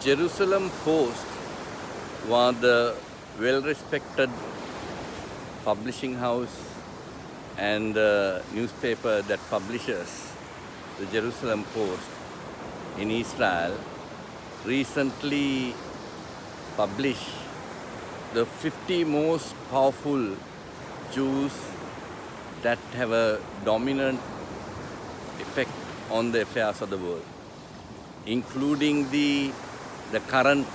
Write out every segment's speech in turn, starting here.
Jerusalem Post was the well-respected publishing house and newspaper that publishes the Jerusalem Post in Israel recently published the 50 most powerful Jews that have a dominant effect on the affairs of the world, including the current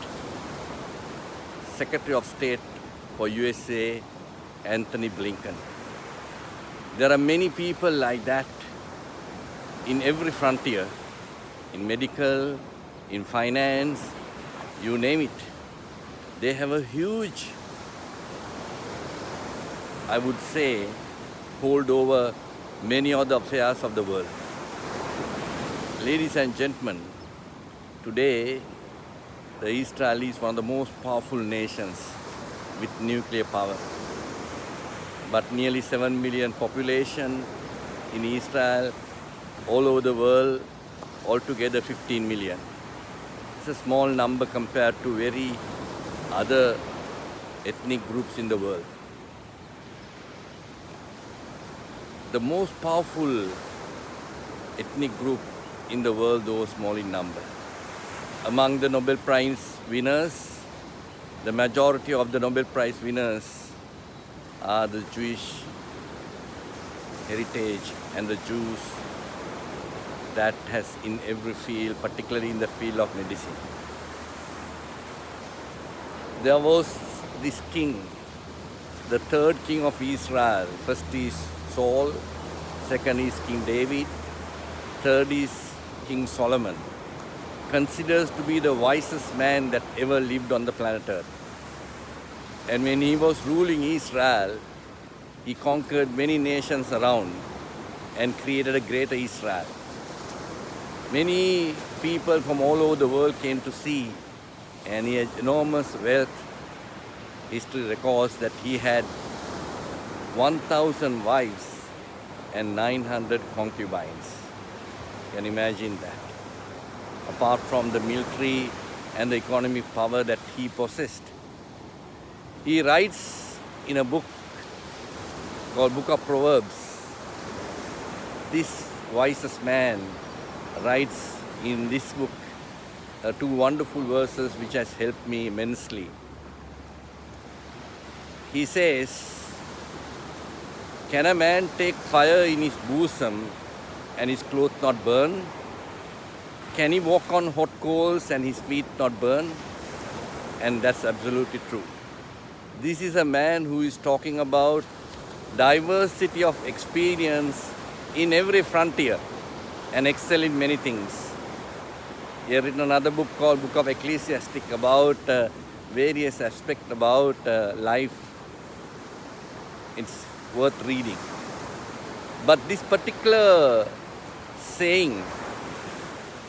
Secretary of State for USA, Anthony Blinken. There are many people like that in every frontier, in medical, in finance, you name it. They have a huge, I would say, hold over many other affairs of the world. Ladies and gentlemen, today the Israel is one of the most powerful nations with nuclear power. But nearly 7 million population in Israel, all over the world, altogether 15 million. It's a small number compared to very other ethnic groups in the world. The most powerful ethnic group in the world, though small in number. Among the Nobel Prize winners, the majority of the Nobel Prize winners are the Jewish heritage and the Jews that has in every field, particularly in the field of medicine. There was this king, the third king of Israel. First is Saul, second is King David, third is King Solomon, considers to be the wisest man that ever lived on the planet Earth. And when he was ruling Israel, he conquered many nations around and created a greater Israel. Many people from all over the world came to see, and he had enormous wealth. History records that he had 1,000 wives and 900 concubines. You can imagine that. Apart from the military and the economic power that he possessed. He writes in a book called Book of Proverbs. This wisest man writes in this book two wonderful verses which has helped me immensely. He says, "Can a man take fire in his bosom and his clothes not burn? Can he walk on hot coals and his feet not burn?" And that's absolutely true. This is a man who is talking about diversity of experience in every frontier and excel in many things. He has written another book called Book of Ecclesiastic about various aspects about life. It's worth reading. But this particular saying,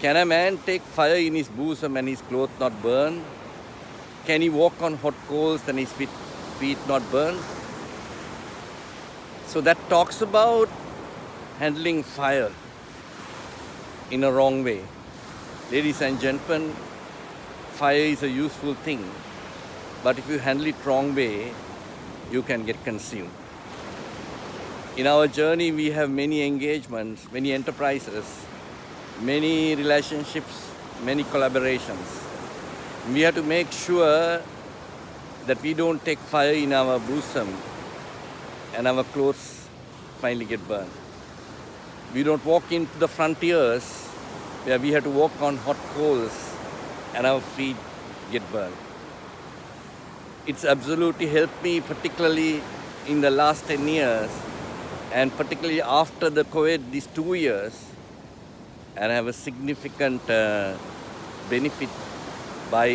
"Can a man take fire in his bosom and his clothes not burn? Can he walk on hot coals and his feet not burn?" So that talks about handling fire in a wrong way. Ladies and gentlemen, fire is a useful thing, but if you handle it wrong way, you can get consumed. In our journey, we have many engagements, many enterprises, many relationships, many collaborations. We have to make sure that we don't take fire in our bosom and our clothes finally get burned. We don't walk into the frontiers where we have to walk on hot coals and our feet get burned. It's absolutely helped me, particularly in the last 10 years, and particularly after the COVID, these 2 years, and I have a significant benefit by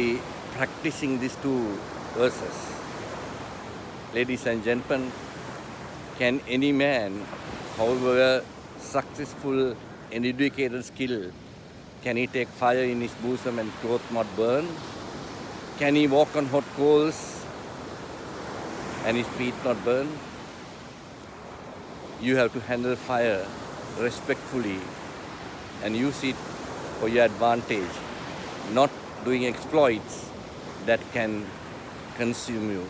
practicing these two verses. Ladies and gentlemen, can any man, however successful and educated skill, can he take fire in his bosom and clothes not burn? Can he walk on hot coals and his feet not burn? You have to handle fire respectfully and use it for your advantage, not doing exploits that can consume you.